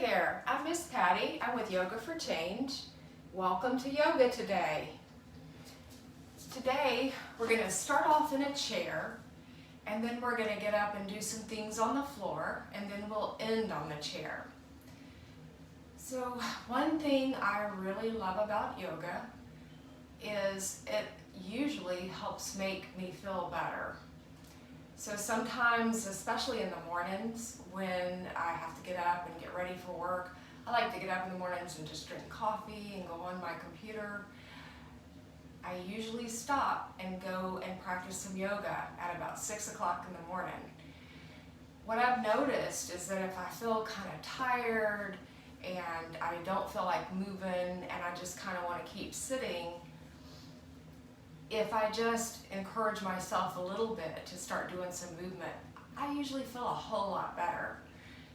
there, I'm Miss Patti. I'm with Yoga for Change. Welcome to yoga today. Today we're going to start off in a chair, and then we're going to get up and do some things on the floor, and then we'll end on the chair. So one thing I really love about yoga is it usually helps make me feel better. So sometimes, especially in the mornings when I have to get up and get ready for work, I like to get up in the mornings and just drink coffee and go on my computer. I usually stop and go and practice some yoga at about 6 o'clock in the morning. What I've noticed is that if I feel kind of tired and I don't feel like moving and I just kind of want to keep sitting, if I just encourage myself a little bit to start doing some movement, I usually feel a whole lot better.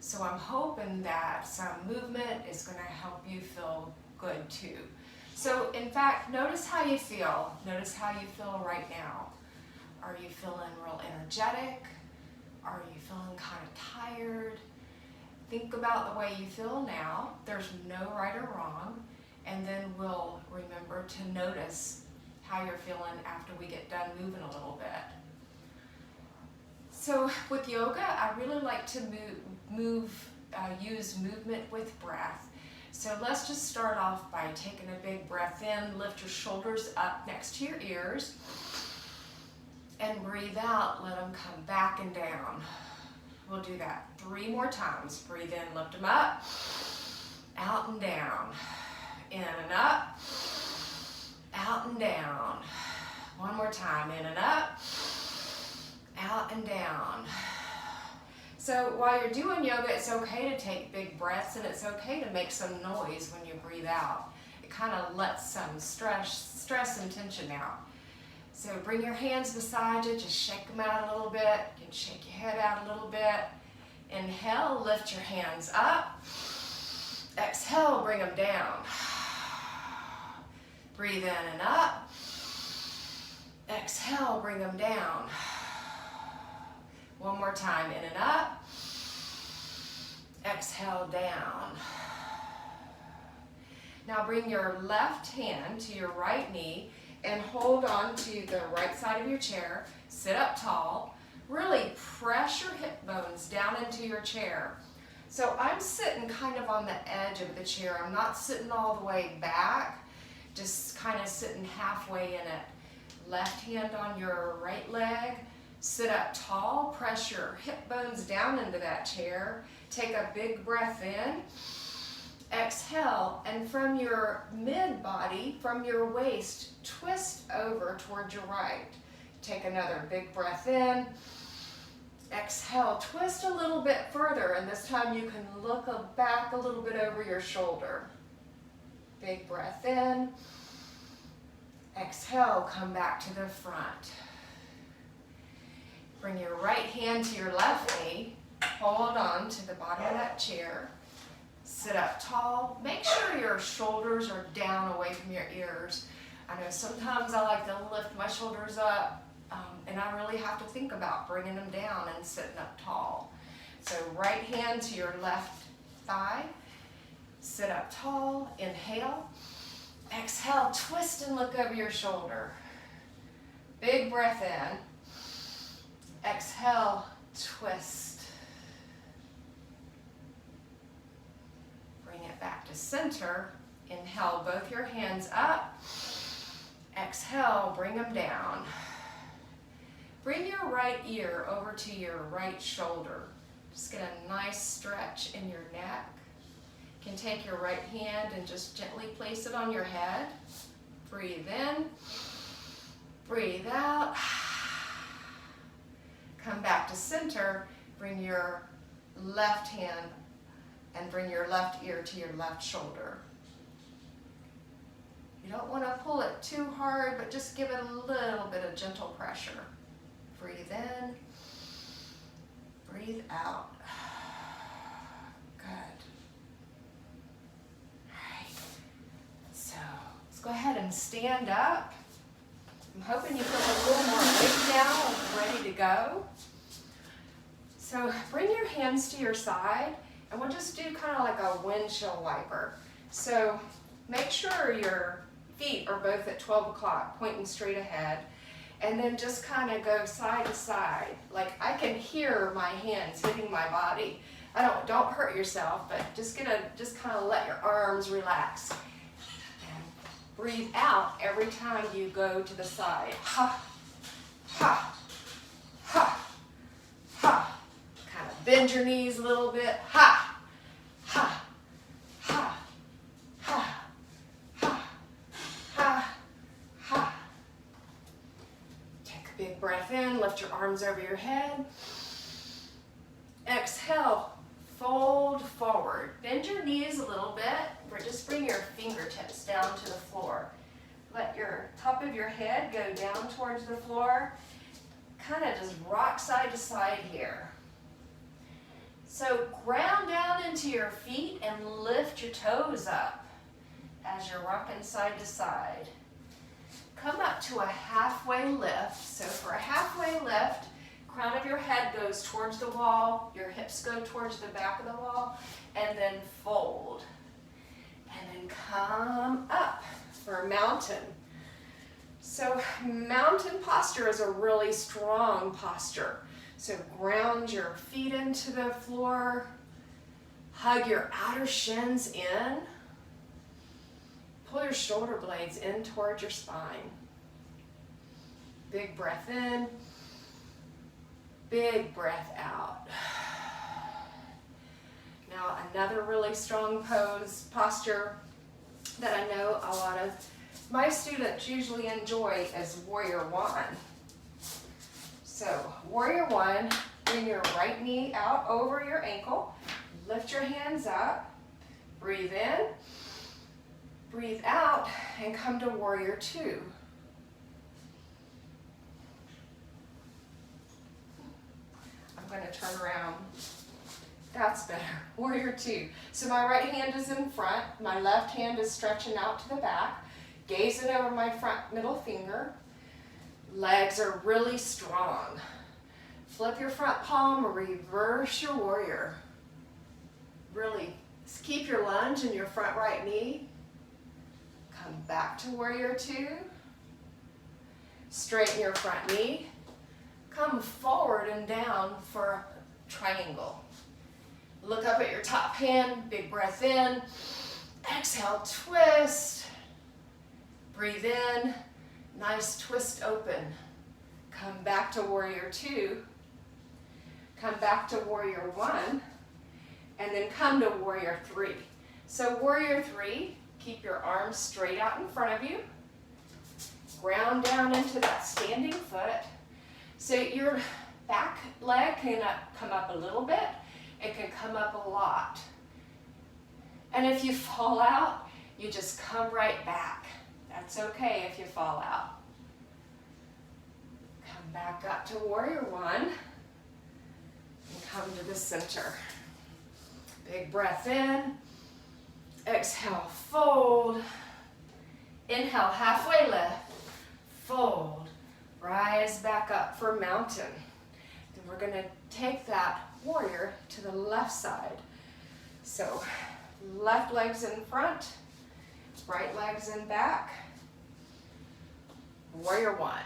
So I'm hoping that some movement is going to help you feel good too. So in fact, notice how you feel. Notice how you feel right now. Are you feeling real energetic? Are you feeling kind of tired? Think about the way you feel now. There's no right or wrong. And then we'll remember to notice how you're feeling after we get done moving a little bit. So with yoga, I really like to use movement with breath. So let's just start off by taking a big breath in, lift your shoulders up next to your ears, and breathe out, let them come back and down. We'll do that 3 more times. Breathe in, lift them up, out and down, in and up, out and down. One more time, in and up, out and down. So while you're doing yoga, it's okay to take big breaths and it's okay to make some noise when you breathe out. It kind of lets some stress and tension out. So bring your hands beside you, just shake them out a little bit. You can shake your head out a little bit. Inhale, lift your hands up. Exhale, bring them down. Breathe in and up. Exhale, bring them down. One more time, in and up. Exhale, down. Now bring your left hand to your right knee and hold on to the right side of your chair. Sit up tall. Really press your hip bones down into your chair. So I'm sitting kind of on the edge of the chair. I'm not sitting all the way back, just kind of sitting halfway in it. Left hand on your right leg. Sit up tall, press your hip bones down into that chair. Take a big breath in. Exhale, and from your mid-body, from your waist, twist over toward your right. Take another big breath in. Exhale, twist a little bit further, and this time you can look back a little bit over your shoulder. Big breath in. Exhale, come back to the front. Bring your right hand to your left knee. Hold on to the bottom of that chair. Sit up tall. Make sure your shoulders are down away from your ears. I know sometimes I like to lift my shoulders up, and I really have to think about bringing them down and sitting up tall. So right hand to your left thigh. Sit up tall. Inhale. Exhale, twist and look over your shoulder. Big breath in. Exhale, twist. Bring it back to center. Inhale, both your hands up. Exhale, bring them down. Bring your right ear over to your right shoulder. Just get a nice stretch in your neck. You can take your right hand and just gently place it on your head. Breathe in. Breathe out. Come back to center. Bring your left hand and bring your left ear to your left shoulder. You don't want to pull it too hard, but just give it a little bit of gentle pressure. Breathe in. Breathe out. Good. All right. So let's go ahead and stand up. I'm hoping you feel a little more awake now and ready to go. So bring your hands to your side, And we'll just do kind of like a windshield wiper. So make sure your feet are both at 12 o'clock, pointing straight ahead. And then just kind of go side to side. Like I can hear my hands hitting my body. Don't hurt yourself, but just kind of let your arms relax. And breathe out every time you go to the side. Ha, ha, ha, ha. Kind of bend your knees a little bit. Ha, ha, ha, ha, ha, ha, ha. Take a big breath in, lift your arms over your head. Exhale, fold forward. Bend your knees a little bit, or just bring your fingertips down to the floor. Let your top of your head go down towards the floor. Kind of just rock side to side here. So ground down into your feet and lift your toes up as you're rocking side to side. Come up to a halfway lift. So for a halfway lift, crown of your head goes towards the wall, your hips go towards the back of the wall, and then fold. And then come up for a mountain. So mountain posture is a really strong posture. So ground your feet into the floor, hug your outer shins in, pull your shoulder blades in towards your spine. Big breath in, big breath out. Now another really strong posture that I know a lot of my students usually enjoy is warrior one. So warrior one, bring your right knee out over your ankle, lift your hands up, breathe in, breathe out, and come to warrior two. I'm going to turn around. That's better. Warrior two. So my right hand is in front, my left hand is stretching out to the back, gazing over my front middle finger. Legs are really strong. Flip your front palm, reverse your warrior. Really keep your lunge in your front right knee. Come back to warrior two. Straighten your front knee. Come forward and down for a triangle. Look up at your top hand, big breath in. Exhale, twist. Breathe in. Nice twist open. Come back to warrior two. Come back to warrior one. And then come to warrior three. So warrior three, keep your arms straight out in front of you. Ground down into that standing foot. So your back leg can come up a little bit. It can come up a lot. And if you fall out, you just come right back. That's okay if you fall out. Come back up to warrior one and come to the center. Big breath in. Exhale, fold. Inhale, halfway lift. Fold. Rise back up for mountain. Then we're going to take that warrior to the left side. So left leg's in front, right leg's in back. Warrior one.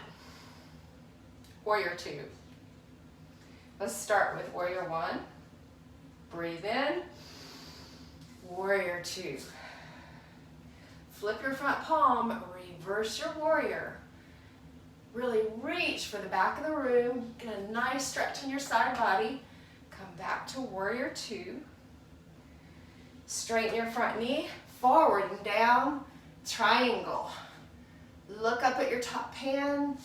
Warrior two. Let's start with warrior one. Breathe in. Warrior two. Flip your front palm, reverse your warrior. Really reach for the back of the room. Get a nice stretch in your side body. Come back to warrior two. Straighten your front knee, forward and down, triangle. Look up at your top hand.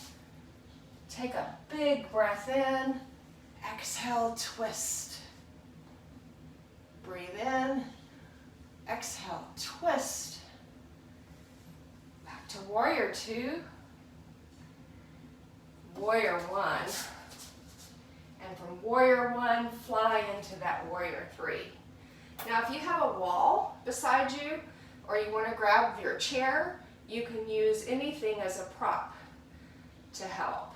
Take a big breath in. Exhale, twist. Breathe in. Exhale, twist. Back to warrior two. Warrior one. And from warrior one, fly into that warrior three. Now if you have a wall beside you, or you want to grab your chair, you can use anything as a prop to help.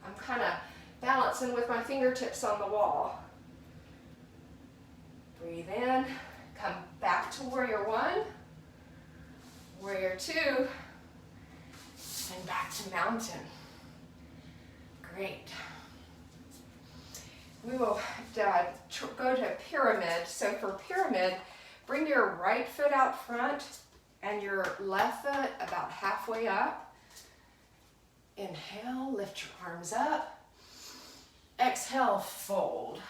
I'm kind of balancing with my fingertips on the wall. Breathe in, come back to warrior one, warrior two, and back to mountain. Great. We will go to pyramid. So for pyramid, bring your right foot out front and your left foot about halfway up. Inhale, lift your arms up. Exhale, fold.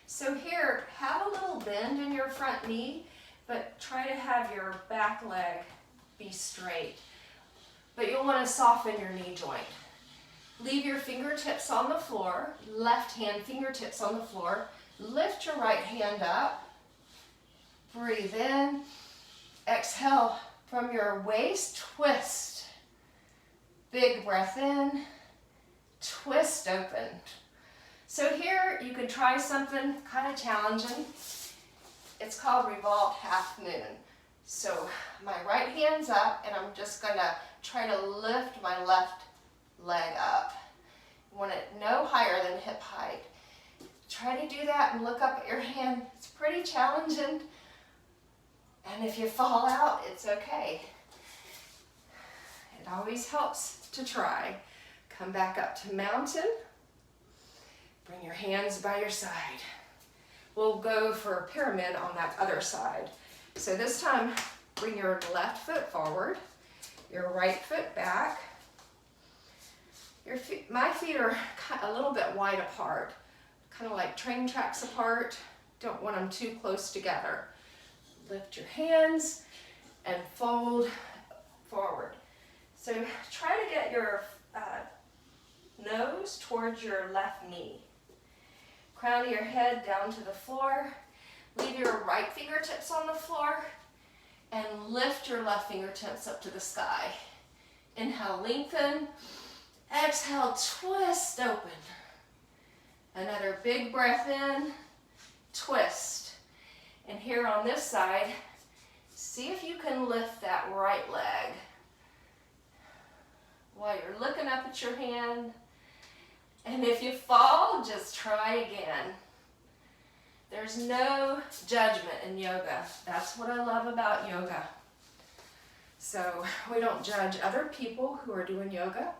So here, have a little bend in your front knee, but try to have your back leg be straight. But you'll want to soften your knee joint. Leave your fingertips on the floor, left hand fingertips on the floor. Lift your right hand up. Breathe in. Exhale from your waist, twist. Big breath in, twist open. So here you can try something kind of challenging. It's called revolved half moon. So my right hand's up and I'm just gonna try to lift my left leg up. You want it no higher than hip height. Try to do that and look up at your hand. It's pretty challenging. And if you fall out, it's okay. It always helps to try. Come back up to mountain. Bring your hands by your side. We'll go for a pyramid on that other side. So this time, bring your left foot forward, your right foot back. My feet are a little bit wide apart, kind of like train tracks apart. Don't want them too close together. Lift your hands and fold forward. So try to get your nose towards your left knee. Crown of your head down to the floor. Leave your right fingertips on the floor and lift your left fingertips up to the sky. Inhale, lengthen. Exhale, twist open. Another big breath in, twist. And here on this side, see if you can lift that right leg. While you're looking up at your hand. And if you fall, just try again. There's no judgment in yoga. That's what I love about yoga. So we don't judge other people who are doing yoga,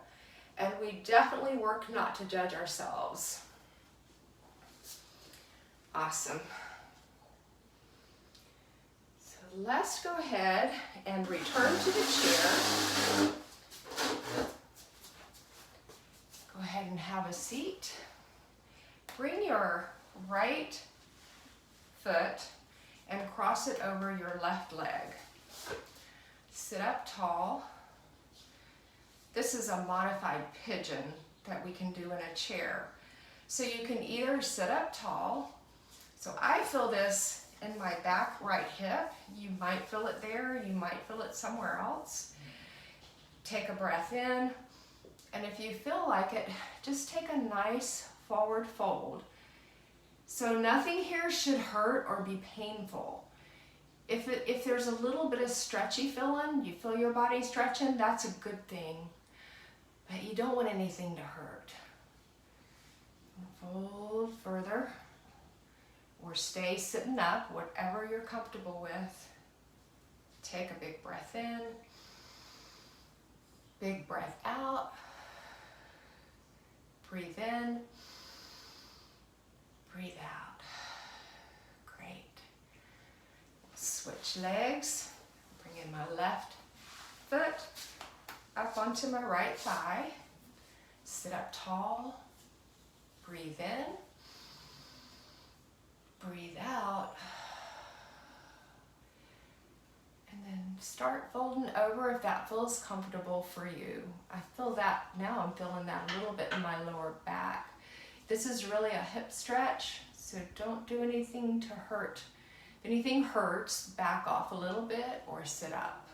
and we definitely work not to judge ourselves. Awesome. So let's go ahead and return to the chair. Go ahead and have a seat. Bring your right foot and cross it over your left leg. Sit up tall. This is a modified pigeon that we can do in a chair. So you can either sit up tall. So I feel this in my back right hip. You might feel it there, you might feel it somewhere else. Take a breath in. And if you feel like it, just take a nice forward fold. So nothing here should hurt or be painful. If there's a little bit of stretchy feeling, you feel your body stretching, that's a good thing. But you don't want anything to hurt. Fold further. Or stay sitting up, whatever you're comfortable with. Take a big breath in. Big breath out. Breathe in, breathe out. Great. Switch legs. Bring in my left foot up onto my right thigh. Sit up tall. Breathe in. Breathe out. And then start folding over if that feels comfortable for you. I feel that now. I'm feeling that a little bit in my lower back. This is really a hip stretch, so don't do anything to hurt. If anything hurts, back off a little bit or sit up.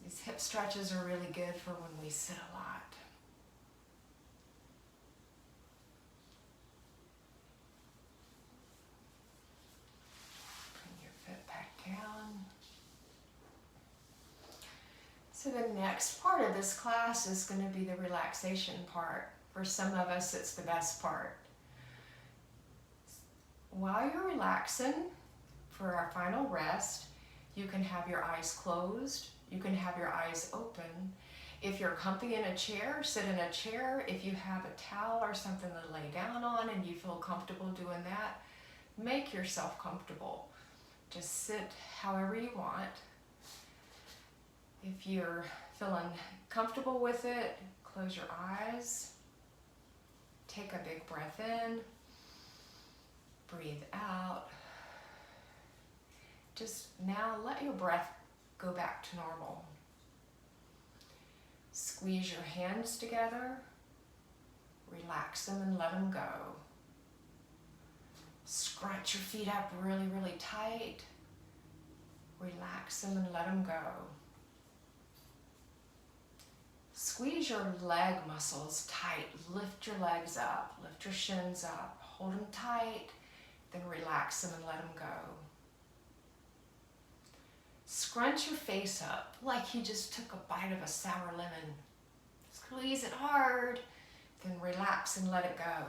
These hip stretches are really good for when we sit a lot. So the next part of this class is going to be the relaxation part. For some of us, it's the best part. While you're relaxing for our final rest, you can have your eyes closed, you can have your eyes open. If you're comfy in a chair, sit in a chair. If you have a towel or something to lay down on and you feel comfortable doing that, make yourself comfortable. Just sit however you want. If you're feeling comfortable with it, close your eyes. Take a big breath in. Breathe out. Just now let your breath go back to normal. Squeeze your hands together. Relax them and let them go. Scrunch your feet up really, really tight. Relax them and let them go. Squeeze your leg muscles tight. Lift your legs up. Lift your shins up. Hold them tight. Then relax them and let them go. Scrunch your face up like you just took a bite of a sour lemon. Squeeze it hard. Then relax and let it go.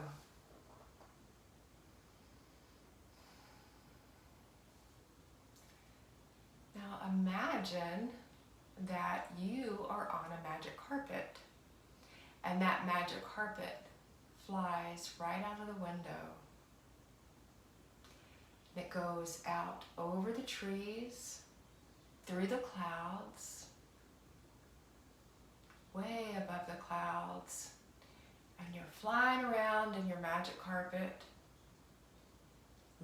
Now imagine that you are on a magic carpet, and that magic carpet flies right out of the window. It goes out over the trees, through the clouds, way above the clouds, and you're flying around in your magic carpet,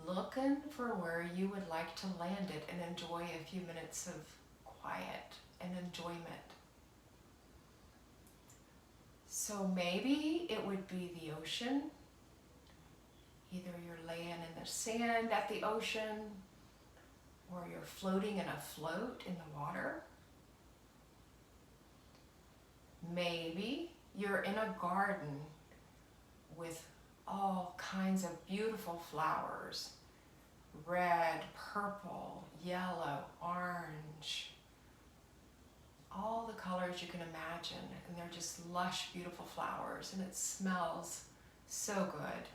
looking for where you would like to land it and enjoy a few minutes of quiet and enjoyment. So maybe it would be the ocean. Either you're laying in the sand at the ocean, or you're floating in a float in the water. Maybe you're in a garden with all kinds of beautiful flowers. Red, purple, yellow, orange. All the colors you can imagine, and they're just lush, beautiful flowers, and it smells so good.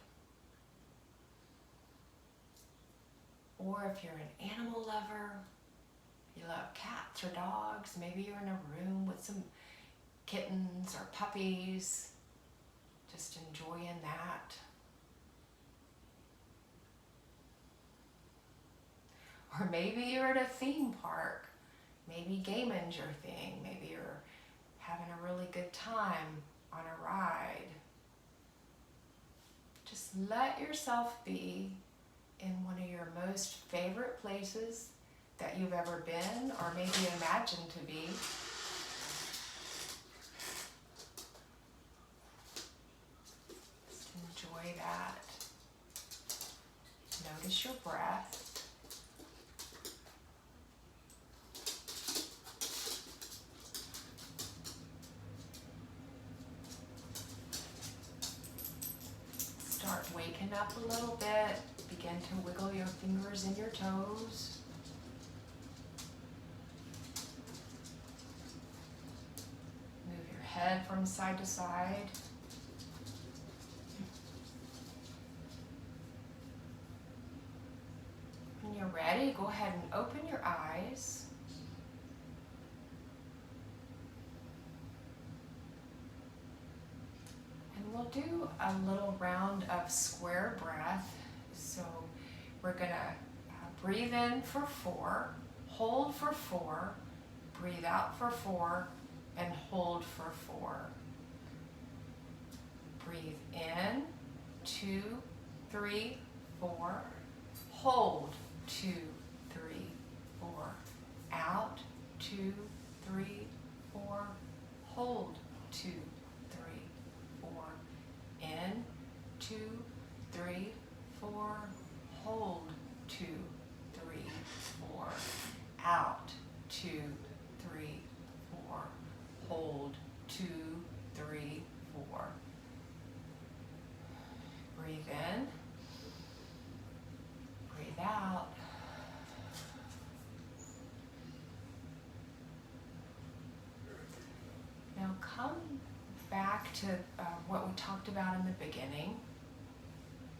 Or if you're an animal lover, you love cats or dogs, maybe you're in a room with some kittens or puppies, just enjoying that. Or maybe you're at a theme park. Maybe gaming's your thing. Maybe you're having a really good time on a ride. Just let yourself be in one of your most favorite places that you've ever been, or maybe imagine to be. Just enjoy that. Notice your breath. Start waking up a little bit. Begin to wiggle your fingers and your toes. Move your head from side to side. When you're ready, go ahead and open your eyes. And we'll do a little round of square breath. So we're going to breathe in for 4, hold for 4, breathe out for 4, and hold for 4. Breathe in, 2, 3, 4, hold, 2, 3, 4, out, 2, 3, 4, hold, 2, 3, 4, in, 2, 3, 4, hold, 2, 3, 4, out, 2, 3, 4, hold, 2, 3, 4. Breathe in, breathe out. Now come back back to what we talked about in the beginning.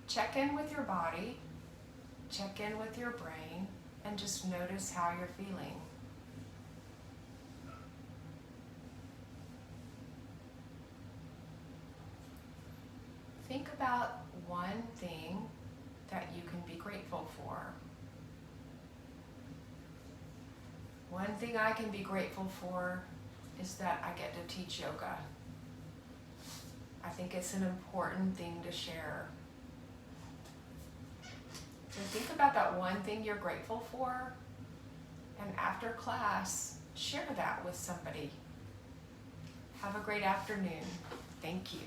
Check in with your body, check in with your brain, and just notice how you're feeling. Think about one thing that you can be grateful for. One thing I can be grateful for is that I get to teach yoga. I think it's an important thing to share. So think about that one thing you're grateful for, and after class, share that with somebody. Have a great afternoon. Thank you.